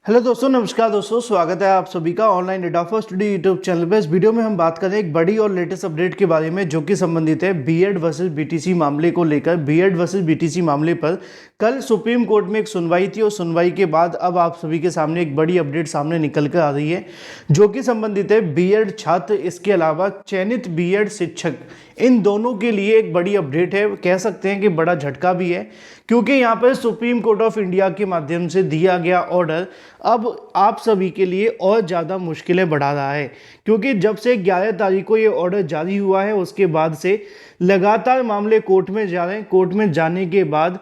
Hello दोस्तों, नमस्कार दोस्तों, स्वागत है आप सभी का online data for study YouTube channel पे। इस वीडियो में हम बात करें एक बड़ी और लेटेस्ट अपडेट के बारे में जो कि संबंधित है बीएड वर्सेस बीटीसी मामले को लेकर। बीएड वर्सेस बीटीसी मामले पर कल सुप्रीम कोर्ट में एक सुनवाई थी और सुनवाई के बाद अब आप सभी के सामने एक बड़ी अपडेट सामने निकल कर आ रही है जो कि संबंधित है बीएड छात्र, इसके अलावा चयनित बीएड शिक्षक, इन दोनों के लिए एक बड़ी अपडेट है। कह सकते हैं कि बड़ा झटका भी है क्योंकि यहाँ पर सुप्रीम कोर्ट ऑफ इंडिया के माध्यम से दिया गया ऑर्डर अब आप सभी के लिए और ज़्यादा मुश्किलें बढ़ा रहा है। क्योंकि जब से 11 तारीख को ये ऑर्डर जारी हुआ है उसके बाद से लगातार मामले कोर्ट में जा रहे हैं। कोर्ट में जाने के बाद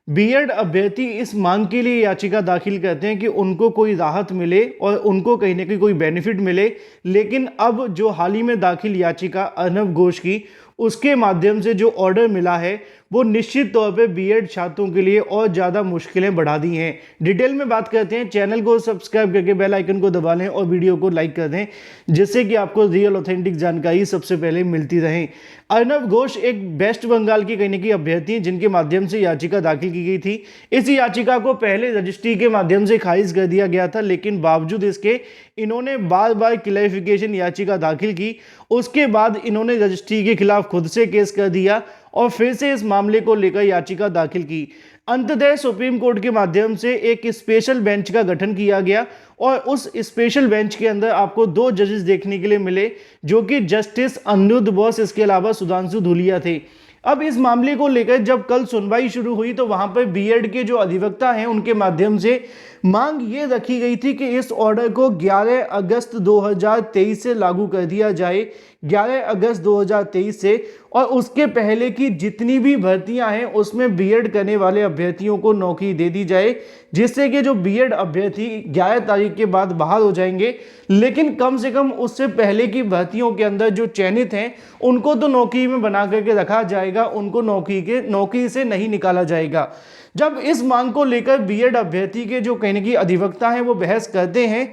बीएड अभ्यर्थी इस मांग के लिए याचिका दाखिल करते हैं कि उनको कोई राहत मिले और उनको कहीं ना कहीं कोई बेनिफिट मिले। लेकिन अब जो हाल ही में दाखिल याचिका अर्नब घोष की, उसके माध्यम से जो ऑर्डर मिला है वो निश्चित तौर पे बीएड छात्रों के लिए और ज़्यादा मुश्किलें बढ़ा दी हैं। डिटेल में बात करते हैं। चैनल को सब्सक्राइब करके बेल आइकन को दबा लें और वीडियो को लाइक कर दें जिससे कि आपको रियल ऑथेंटिक जानकारी सबसे पहले मिलती रहे। अर्नब घोष एक वेस्ट बंगाल की कहीं ना कहीं अभ्यर्थी हैं जिनके माध्यम से याचिका दाखिल की गई थी। इस याचिका को पहले रजिस्ट्री के माध्यम से खारिज कर दिया गया था, लेकिन बावजूद इसके इन्होंने बार बार क्लैरिफिकेशन याचिका दाखिल की। उसके बाद इन्होंने रजिस्ट्री के खिलाफ खुद से केस कर दिया और फिर से इस मामले को लेकर याचिका दाखिल की। अंततः सुप्रीम कोर्ट के माध्यम से एक स्पेशल बेंच का गठन किया गया और उस स्पेशल बेंच के अंदर आपको 2 जजेस देखने के लिए मिले जो कि जस्टिस अनिरुद्ध बोस, इसके अलावा सुधांशु धूलिया थे। अब इस मामले को लेकर जब कल सुनवाई शुरू हुई तो वहां पर बीएड के जो अधिवक्ता हैं उनके माध्यम से मांग ये रखी गई थी कि इस ऑर्डर को 11 अगस्त 2023 से लागू कर दिया जाए। 11 अगस्त 2023 से, और उसके पहले की जितनी भी भर्तियां हैं उसमें बीएड करने वाले अभ्यर्थियों को नौकरी दे दी जाए, जिससे कि जो बीएड अभ्यर्थी 11 तारीख के बाद बाहर हो जाएंगे, लेकिन कम से कम उससे पहले की भर्तियों के अंदर जो चयनित हैं उनको तो नौकरी में बना करके रखा जाएगा, उनको नौकरी से नहीं निकाला जाएगा। जब इस मांग को लेकर बीएड अभ्यर्थी के जो कहीं की अधिवक्ता हैं वो बहस करते हैं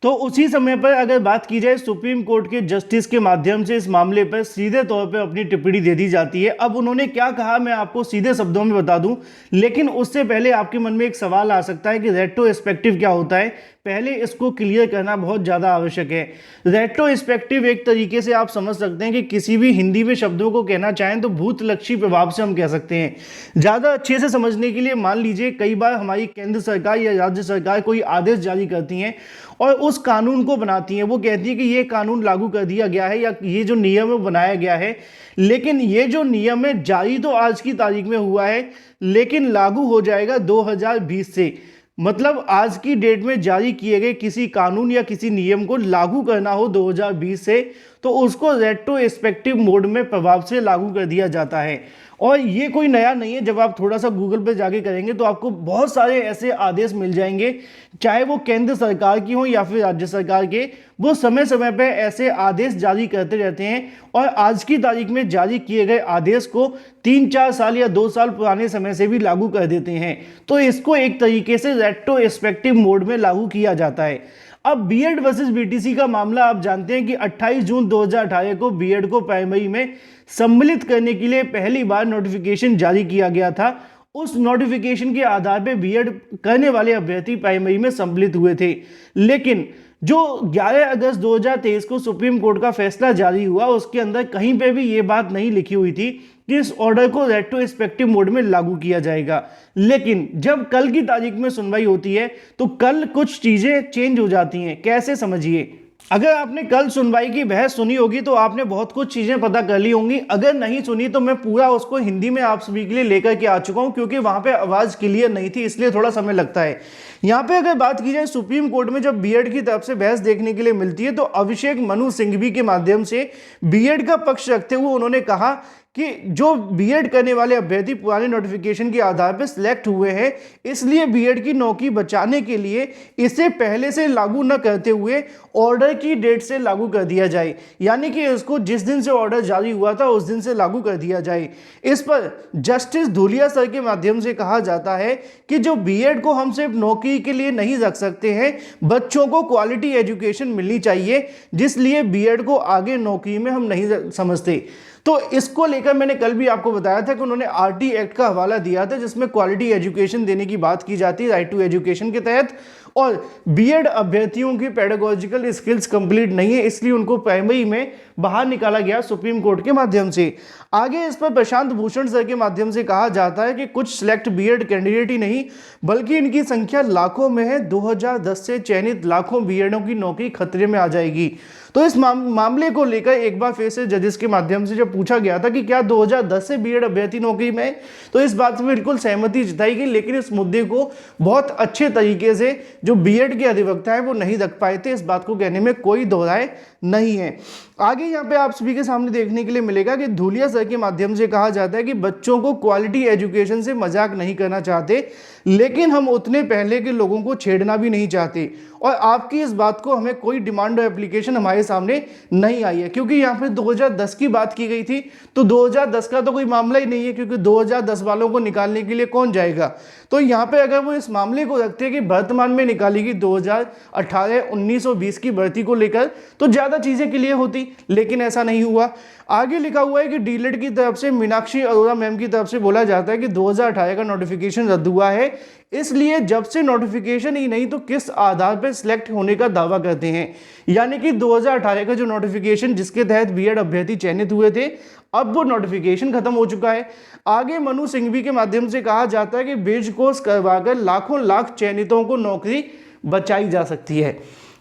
तो उसी समय पर अगर बात की जाए सुप्रीम कोर्ट के जस्टिस के माध्यम से इस मामले पर सीधे तौर पर अपनी टिप्पणी दे दी जाती है। अब उन्होंने क्या कहा मैं आपको सीधे शब्दों में बता दूं, लेकिन उससे पहले आपके मन में एक सवाल आ सकता है कि रेट्रोस्पेक्टिव क्या होता है। पहले इसको क्लियर करना बहुत ज़्यादा आवश्यक है। रेट्रोस्पेक्टिव एक तरीके से आप समझ सकते हैं कि किसी भी हिंदी में शब्दों को कहना चाहें तो भूतलक्षी प्रभाव से हम कह सकते हैं। ज़्यादा अच्छे से समझने के लिए मान लीजिए कई बार हमारी केंद्र सरकार या राज्य सरकार कोई आदेश जारी करती हैं और उस कानून को बनाती हैं। वो कहती है कि ये कानून लागू कर दिया गया है या ये जो नियम है बनाया गया है, लेकिन ये जो नियम है जारी तो आज की तारीख में हुआ है लेकिन लागू हो जाएगा 2020 से। मतलब आज की डेट में जारी किए गए किसी कानून या किसी नियम को लागू करना हो 2020 से तो उसको रेट्रोस्पेक्टिव मोड में प्रभाव से लागू कर दिया जाता है। और ये कोई नया नहीं है। जब आप थोड़ा सा गूगल पे जाके करेंगे तो आपको बहुत सारे ऐसे आदेश मिल जाएंगे, चाहे वो केंद्र सरकार की हो या फिर राज्य सरकार के, वो समय समय पे ऐसे आदेश जारी करते रहते हैं और आज की तारीख में जारी किए गए आदेश को 3-4 साल या 2 साल पुराने समय से भी लागू कर देते हैं। तो इसको एक तरीके से रेट्रोस्पेक्टिव मोड में लागू किया जाता है। अब बीएड वर्सेस बीटीसी का मामला आप जानते हैं कि 28 जून 2018 को बीएड को प्राइमरी में सम्मिलित करने के लिए पहली बार नोटिफिकेशन जारी किया गया था। उस नोटिफिकेशन के आधार पर बीएड करने वाले अभ्यर्थी प्राइमरी में सम्मिलित हुए थे, लेकिन जो 11 अगस्त 2023 को सुप्रीम कोर्ट का फैसला जारी हुआ उसके अंदर कहीं पे भी ये बात नहीं लिखी हुई थी कि इस ऑर्डर को रेट्रोस्पेक्टिव मोड में लागू किया जाएगा। लेकिन जब कल की तारीख में सुनवाई होती है तो कल कुछ चीजें चेंज हो जाती हैं। कैसे, समझिए। अगर आपने कल सुनवाई की बहस सुनी होगी तो आपने बहुत कुछ चीजें पता कर ली होंगी। अगर नहीं सुनी तो मैं पूरा उसको हिंदी में आप सभी के लिए लेकर के आ चुका हूं क्योंकि वहां पे आवाज क्लियर नहीं थी, इसलिए थोड़ा समय लगता है। यहाँ पे अगर बात की जाए सुप्रीम कोर्ट में जब बीएड की तरफ से बहस देखने के लिए मिलती है तो अभिषेक मनु सिंघवी के माध्यम से बीएड का पक्ष रखते हुए उन्होंने कहा कि जो बीएड करने वाले अभ्यर्थी पुराने नोटिफिकेशन के आधार पर सिलेक्ट हुए हैं, इसलिए बीएड की नौकरी बचाने के लिए इसे पहले से लागू न करते हुए ऑर्डर की डेट से लागू कर दिया जाए, यानी कि इसको जिस दिन से ऑर्डर जारी हुआ था उस दिन से लागू कर दिया जाए। इस पर जस्टिस धूलिया सर के माध्यम से कहा जाता है कि जो बीएड को हम सिर्फ नौकरी के लिए नहीं रख सकते हैं, बच्चों को क्वालिटी एजुकेशन मिलनी चाहिए, जिसलिए बीएड को आगे नौकरी में हम नहीं समझते। तो इसको लेकर मैंने कल भी आपको बताया था कि उन्होंने आरटी एक्ट का हवाला दिया था जिसमें क्वालिटी एजुकेशन देने की बात की जाती है राइट टू एजुकेशन के तहत। और बीएड अभ्यर्थियों की पेडागोजिकल स्किल्स कंप्लीट नहीं है, इसलिए उनको प्राइमरी में बाहर निकाला गया सुप्रीम कोर्ट के माध्यम से। आगे इस पर प्रशांत भूषण सर के माध्यम से कहा जाता है कि कुछ सिलेक्ट बीएड कैंडिडेट ही नहीं बल्कि इनकी संख्या लाखों में है। 2010 से चयनित लाखों बीएडों की नौकरी खतरे में आ जाएगी। तो इस मामले को लेकर एक बार फिर से जजेस के माध्यम से जब पूछा गया था कि क्या 2010 से बीएड अभ्यर्थी नौकरी में, तो इस बात से बिल्कुल सहमति जताई गई, लेकिन इस मुद्दे को बहुत अच्छे तरीके से जो बीएड के अधिवक्ता है वो नहीं रख पाए थे। इस बात को कहने में कोई दोहराए नहीं है। आगे यहाँ पे आप सभी के सामने देखने के लिए मिलेगा कि धूलिया सर के माध्यम से कहा जाता है कि बच्चों को क्वालिटी एजुकेशन से मजाक नहीं करना चाहते, लेकिन हम उतने पहले के लोगों को छेड़ना भी नहीं चाहते। और आपकी इस बात को हमें कोई डिमांड और एप्लीकेशन हमारे सामने नहीं आई है, क्योंकि यहाँ पे 2010 की बात की गई थी, तो 2010 का तो कोई मामला ही नहीं है, क्योंकि 2010 वालों को निकालने के लिए कौन जाएगा। तो यहाँ पे अगर वो इस मामले को रखते हैं कि वर्तमान में निकालेगी 2018, 19 और 20 की भर्ती को लेकर, तो ज़्यादा चीज़ें क्लियर होती, लेकिन ऐसा नहीं हुआ। आगे लिखा हुआ है कि डीलेट की तरफ से मीनाक्षी अरोड़ा मैम की तरफ से बोला जाता है कि 2018 का नोटिफिकेशन रद्द हुआ है, इसलिए जब से नोटिफिकेशन ही नहीं तो किस आधार पर सिलेक्ट होने का दावा करते हैं। यानी कि 2018 का जो नोटिफिकेशन जिसके तहत बीएड अभ्यर्थी चयनित हुए थे, अब वो नोटिफिकेशन खत्म हो चुका है। आगे मनु सिंघवी के माध्यम से कहा जाता है कि बेज कोर्स करवाकर लाखों लाख चयनितों को नौकरी बचाई जा सकती है।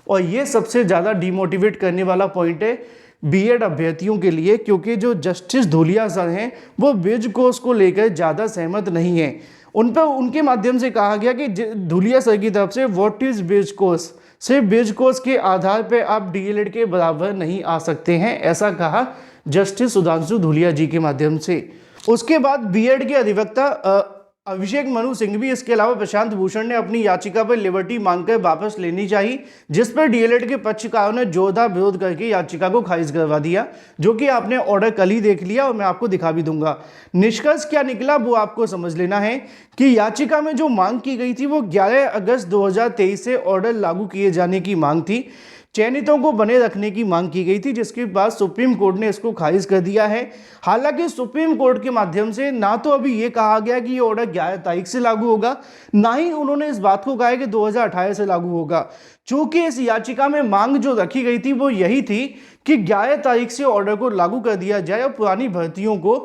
और ये सबसे ज़्यादा डिमोटिवेट करने वाला पॉइंट है बीएड अभ्यर्थियों के लिए, क्योंकि जो जस्टिस धूलिया सर हैं वो बेज कोर्स को लेकर ज़्यादा सहमत नहीं है। उन पर उनके माध्यम से कहा गया कि धूलिया सर की तरफ से व्हाट इज़ बेज कोर्स, सिर्फ बेज कोर्स के आधार पर आप डीएलएड के बराबर नहीं आ सकते हैं, ऐसा कहा जस्टिस सुधांशु धूलिया जी के माध्यम से। उसके बाद बीएड के अधिवक्ता अभिषेक मनु सिंघवी, इसके अलावा प्रशांत भूषण ने अपनी याचिका पर लिबर्टी मांगकर वापस लेनी चाहिए, जिस पर डीएलएड के पक्षकारों ने जोरदार विरोध करके याचिका को खारिज करवा दिया, जो कि आपने ऑर्डर कल ही देख लिया और मैं आपको दिखा भी दूंगा। निष्कर्ष क्या निकला वो आपको समझ लेना है कि याचिका में जो मांग की गई थी वो 11 अगस्त 2023 से ऑर्डर लागू किए जाने की मांग थी, चयनितों को बने रखने की मांग की गई थी, जिसके बाद सुप्रीम कोर्ट ने इसको खारिज कर दिया है। हालांकि सुप्रीम कोर्ट के माध्यम से ना तो अभी ये कहा गया कि ये ऑर्डर 11 तारीख से लागू होगा, ना ही उन्होंने इस बात को कहा है कि 2018 से लागू होगा। चूंकि इस याचिका में मांग जो रखी गई थी वो यही थी कि 11 तारीख से ऑर्डर को लागू कर दिया जाए और पुरानी भर्तियों को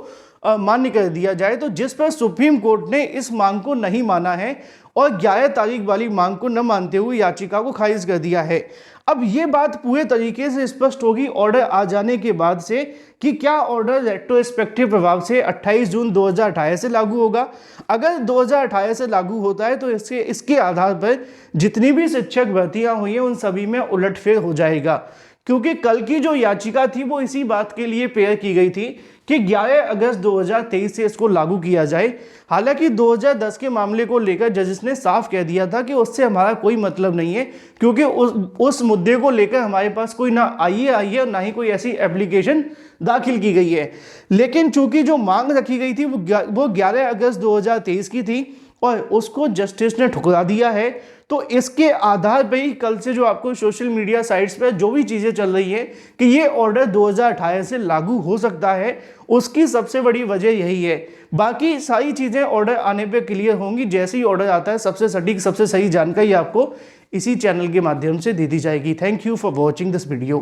मान्य कर दिया जाए, तो जिस पर सुप्रीम कोर्ट ने इस मांग को नहीं माना है और 11 तारीख वाली मांग को न मानते हुए याचिका को खारिज कर दिया है। अब ये बात पूरे तरीके से स्पष्ट होगी ऑर्डर आ जाने के बाद से कि क्या ऑर्डर रेट्रोस्पेक्टिव प्रभाव से 28 जून 2018 से लागू होगा। अगर 2018 से लागू होता है तो इसके आधार पर जितनी भी शिक्षक भर्तियां हुई हैं उन सभी में उलटफेर हो जाएगा, क्योंकि कल की जो याचिका थी वो इसी बात के लिए पेयर की गई थी कि 11 अगस्त 2023 से इसको लागू किया जाए। हालांकि 2010 के मामले को लेकर जजेस ने साफ कह दिया था कि उससे हमारा कोई मतलब नहीं है, क्योंकि उस मुद्दे को लेकर हमारे पास कोई ना आई है और ना ही कोई ऐसी एप्लीकेशन दाखिल की गई है। लेकिन चूंकि जो मांग रखी गई थी वो 11 अगस्त 2023 की थी और उसको जस्टिस ने ठुकरा दिया है। तो इसके आधार पर ही कल से जो आपको सोशल मीडिया साइट्स पर जो भी चीज़ें चल रही है कि ये ऑर्डर 2018 से लागू हो सकता है, उसकी सबसे बड़ी वजह यही है। बाकी सारी चीज़ें ऑर्डर आने पे क्लियर होंगी। जैसे ही ऑर्डर आता है सबसे सटीक सबसे सही जानकारी आपको इसी चैनल के माध्यम से दे दी जाएगी। Thank you for watching this video.